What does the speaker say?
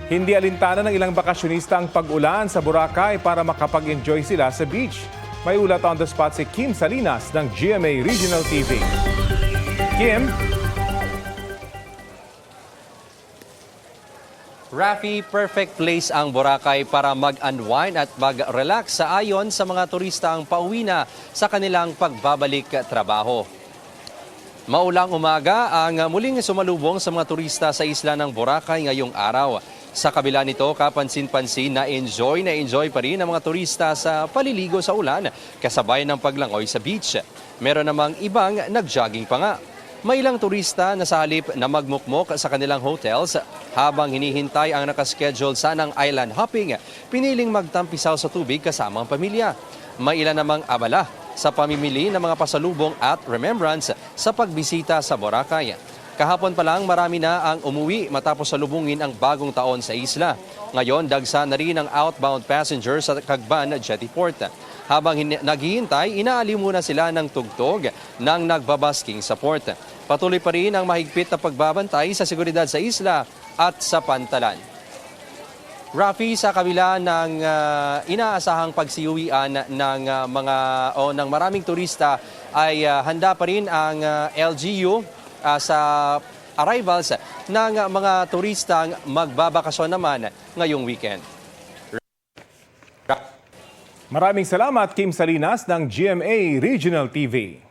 Hindi alintana ng ilang bakasyonista ang pag-ulan sa Boracay para makapag-enjoy sila sa beach. May ulat on the spot si Kim Salinas ng GMA Regional TV. Kim? Rafi, perfect place ang Boracay para mag-unwind at mag-relax sa ayon sa mga turista ang pauwi na sa kanilang pagbabalik trabaho. Maulang umaga ang muling sumalubong sa mga turista sa isla ng Boracay ngayong araw. Sa kabila nito, kapansin-pansin na enjoy pa rin ang mga turista sa paliligo sa ulan kasabay ng paglangoy sa beach. Meron namang ibang nag-jogging pa nga. May ilang turista na sa halip na magmukmok sa kanilang hotels habang hinihintay ang nakaschedule sanang island hopping, piniling magtampisaw sa tubig kasama ang pamilya. May ilan namang abala sa pamimili ng mga pasalubong at remembrance sa pagbisita sa Boracay. Kahapon pa lang marami na ang umuwi matapos salubungin ang bagong taon sa isla. Ngayon, dagsa na rin ang outbound passengers sa Cagban Jetty Port. Habang naghihintay, inaaliw muna sila ng tugtog ng nagbabasking sa port. Patuloy pa rin ang mahigpit na pagbabantay sa seguridad sa isla at sa pantalan. Rafi, sa kabila ng inaasahang pagsiuwian ng maraming turista ay handa pa rin ang LGU sa arrivals ng mga turistang magbabakasyon naman ngayong weekend. Maraming salamat, Kim Salinas ng GMA Regional TV.